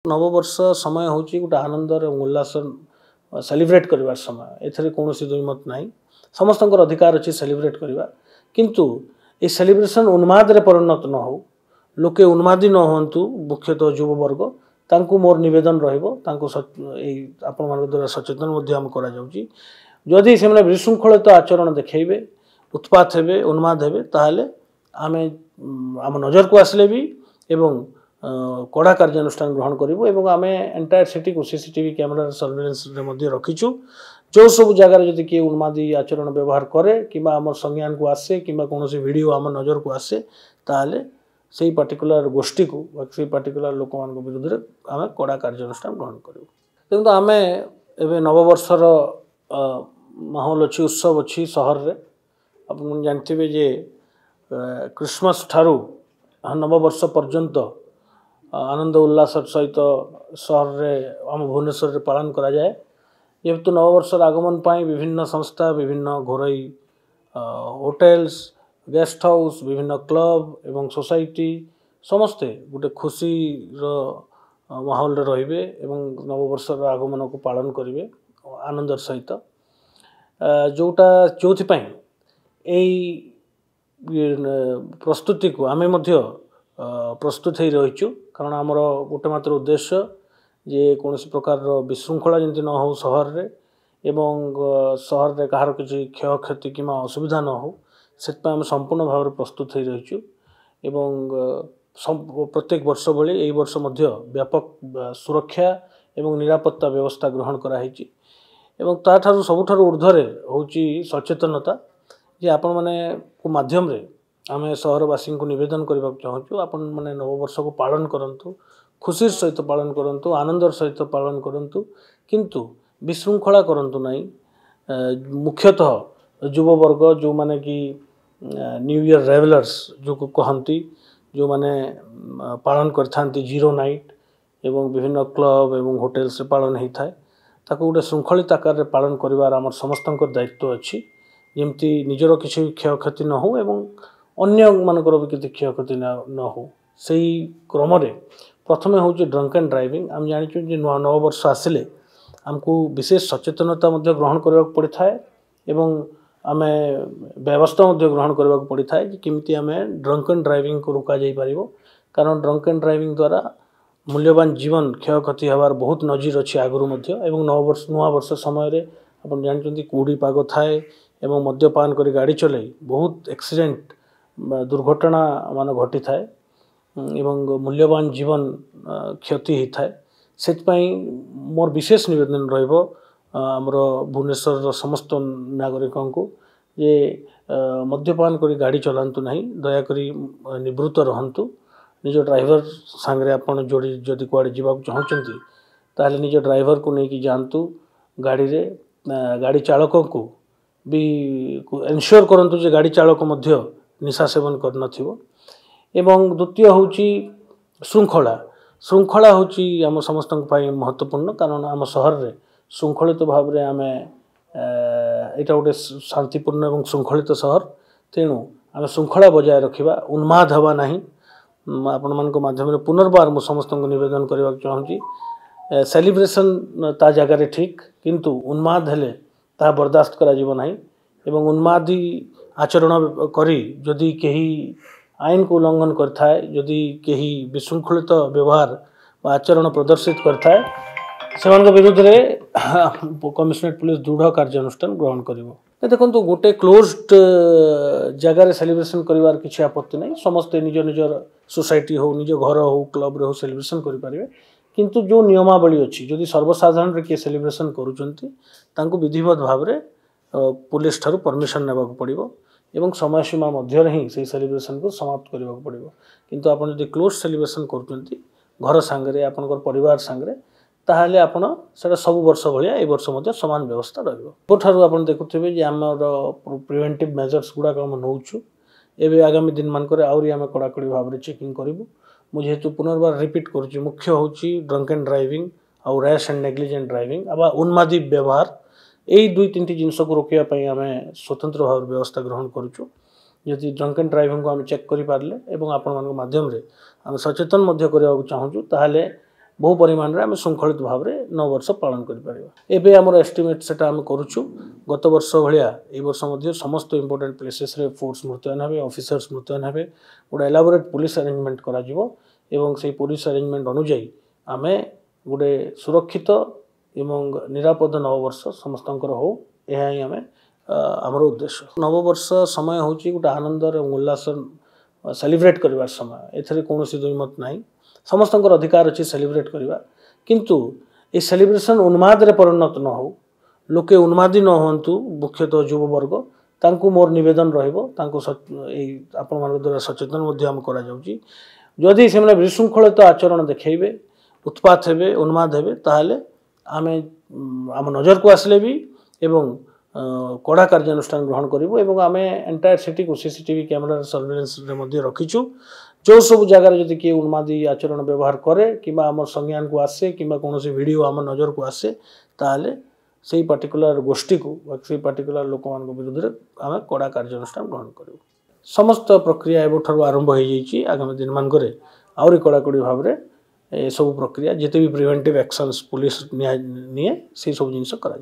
नववर्ष समय हूँ गोटे आनंद उल्लास सेलिब्रेट कर समय एथरे कौन दुईमत ना समस्त अधिकार अच्छी सेलिब्रेट करवा किंतु ये सेलिब्रेशन उन्माद रे परिणत न हो लोके उन्मादी न हूँ मुख्यतः युववर्ग तांकु मोर निवेदन द्वारा सचेतन जदि से विशृंखलित आचरण देखेबे उत्पात हेबे उन्माद हेबे ताहले आमे आम नजर को आसले भी एवं कड़ा कार्यानुष्ठान ग्रहण करूँ एवं आम एंटायर सिटी को सीसीटीवी कैमेरा सर्वेलेंस रखीचु जो सब जगार जदि किए उन्मादी आचरण व्यवहार करे कि आम संज्ञान को आसे कि कौन वीडियो आम नजर को आसे ताहले से पार्टिकुलर गोष्ठी को से पार्टिकुलर लोक मान विरुद्ध में आम कड़ा कार्यानुष्ठान ग्रहण करूँ तेणु आम एवं नववर्षर माहौल अच्छी उत्सव अच्छी सहर रे आप जानते जे क्रिसमस ठारू नववर्ष पर्यंत आनंद उल्लास सहित सहर रे आम भुवनेश्वर रे पालन करा जाए जेहेतु नववर्षर आगमन पाई विभिन्न संस्था विभिन्न घरोई होटेल्स गेस्ट हाउस विभिन्न क्लब एवं सोसाइटी समस्ते गोटे खुशी माहौल रे रहिबे एवं नववर्षर आगमन को पालन करेंगे आनंदर सहित जोटा जो प्रस्तुति को आमे मध्य प्रस्तुत हो रहीचु कारण आमर गोटे मात्र उद्देश्य जे कौन प्रकार विशृंखला जमी न हो सहर रे एवं सहर रे कहार किसी क्षय क्षति कि असुविधा न हो से आम संपूर्ण भाव में प्रस्तुत हो रहीचु एवं प्रत्येक वर्ष भली यही वर्ष मध्य व्यापक सुरक्षा एवं निरापत्ता व्यवस्था ग्रहण कराई एवं ताठारु सबुठारु ऊर्ध्वरे होची सचेतनता जे आपण माने को माध्यम रे आमे सहरवासी को निवेदन करबा चाहूँ आपण माने नववर्ष को पालन करंतु खुशी सहित पालन करंतु आनंदर सहित पालन करंतु किंतु विशृंखला करंतु नहीं मुख्यतः युववर्ग जो माने कि न्यू ईयर रेवलर्स जो को कहती जो माने पालन करथांती जीरो नाइट एवं विभिन्न क्लब एवं होटेल से पालन होता है ताको गोटे श्रृंखलित आकार रे पालन करिवार हमर समस्तक दायित्व अच्छी जमती निजर किसी क्षय क्षति न हो एवं अन्य मानकर भी किसी क्षय क्षति न हो से क्रम प्रथम हूँ ड्रंक एंड ड्राइविंग आम जाचु नववर्ष आसिले आमको विशेष सचेतनता ग्रहण करने पड़ता है एवं आम व्यवस्था ग्रहण करने पड़ता है कि किमिति आम ड्रंक एंड ड्राइविंग को रोक जा पार कारण ड्रंक एंड ड्राइविंग द्वारा मूल्यवान जीवन क्षय क्षति हबार बहुत नजीर अच्छी आगुरी नववर्ष नुआ वर्ष समय आप जानते कुड़ी पाग थाए एवं मद्यपान कर गाड़ी चल बहुत एक्सीडेंट दुर्घटना मान घटी थाए एवं मूल्यवान जीवन क्षति होता है से मोर विशेष निवेदन रमर भुवनेश्वर समस्त नागरिकों को ये मद्यपान कर गाड़ी चलांतु नहीं दयाकोरी निवृत्त रहंतु निज ड्राइवर सांगरे आपण जोड़ी जदि कुआड़े जावाक चाहूँगी ताहले निज ड्राइवर को लेकिन जातु गाड़ी रे गाड़ी चालकों को भी एनश्योर करंतु जे गाड़ी चालक मध्य निशा सेवन कर नथिबो एवं द्वितीय होची श्रृंखला श्रृंखला होची आम समस्त महत्वपूर्ण कारण आम सहर रे श्रृंखलित भाव में आम एटा गोटे शांतिपूर्ण एवं श्रृंखलित सहर तेणु आम श्रृंखला बजाय रखा उन्माद हवा नहीं आपण मान माध्यम पुनर्बार मु समस्त निवेदन करने चाहूँगी सेलिब्रेशन ता जगार ठीक किंतु उन्माद हेले ता बर्दाश्त करा जीव नहीं एवं उन्मादी आचरण करी जदि कहीं आईन को उल्लंघन करता है जदि कहीं विशृंखलित व्यवहार आचरण प्रदर्शित करता है से विरुद्ध में कमिशनरेट पुलिस दृढ़ कार्यानुष्ठान ग्रहण कर देखो गोटे क्लोज्ड जगार सेलिब्रेशन कर किसी आपत्ति नहीं समस्ते निज निजर सोसाइटी हो निज घर हो क्लब रे हो सेलिब्रेशन करें किंतु जो नियमावली अच्छी जदि सर्वसाधारण रे किए सेलिब्रेशन करूँ विधिवत भाव में पुलिस ठारू परमिशन नेबा पड़ो एवं समय सीमा मध्य ही से सेलिब्रेशन को समाप्त करने को पड़ो किंतु आप जो क्लोज सेलिब्रेशन करुँच घर सांगे आपंकर परिवार सांगे ताहले आपण से सब वर्ष भाया ए वर्ष मध्य समान व्यवस्था रहा आप देखुवे जे आम प्रिवेंटिव मेजर्स गुड़ाक आम नौचु एवं आगामी दिन मानक आहरी आम कड़ाकड़ी भाव में चेकिंग करूँ मुझे पुनर्बार रिपीट करुँची मुख्य हूँ ड्रंक एंड ड्राइविंग आउ रैश एंड नेग्लिजेंट ड्राइविंग आबा उन्मादी व्यवहार यही दुई तीन जिनस को रोकने आम स्वतंत्र भाव व्यवस्था ग्रहण करुचु जदि ड्रंक एंड ड्राइविंग को आम चेक कर पारे और आपण माध्यम आम सचेतन करने चाहूँ ताहले बहु परिमाण रे आम श्रृंखलित भाव में 9 वर्ष पालन कर आम एस्टिमेट से आम करुचु गत वर्ष भाया ये वर्ष समस्त इंपोर्टेंट प्लेसेस रे फोर्स मुतयन हे ऑफिसर्स मुतयन हे गोटे एलाबोरेट पुलिस अरेंजमेंट करा एवं से पुलिस अरेंजमेंट अनुजाई आम गोटे सुरक्षित एवं निरापद नववर्ष समस्त हो यह आम आमर उद्देश्य नववर्ष समय हूँ गोटे आनंद और उल्लास सेलिब्रेट करवार समय एथरे कौन दुईमत ना समस्त अधिकार अच्छी सेलिब्रेट करवा किंतु ये सेलिब्रेशन उन्माद रे परिणत न हो लोके उन्मादी न होंतु मुख्यतः युववर्ग तांकु मोर निवेदन रहिबो तांकु आपण मान द्वारा सचेतन करा जाउची जदि से विशृंखलित आचरण देखेबे उत्पात हेबे उन्माद हेबे ताहले आमे आम नजर को आसले भी एवं कड़ा कार्यानुष्ठान ग्रहण करूँ एवं आम एंटायर सिटी को सीसीटीवी कैमेरा सर्वेलेंस रखीचु जो सब जगार जदि किए उन्मादी आचरण व्यवहार करे कि आम संज्ञान को आसे कि कौन वीडियो आम नजर को आसे ताहले से पार्टिकुलर गोष्ठी को से पार्टिकुलर लोक मान विरुद्ध में आम कड़ा कार्यानुष्ठान ग्रहण करूँ समस्त प्रक्रिया एवं आरंभ हो जाइए आगामी दिन मानक आहरी कड़ाकड़ी भाव में ये सब प्रक्रिया जिते भी प्रिवेंटिव एक्शंस पुलिस निए से सब जिनस करा।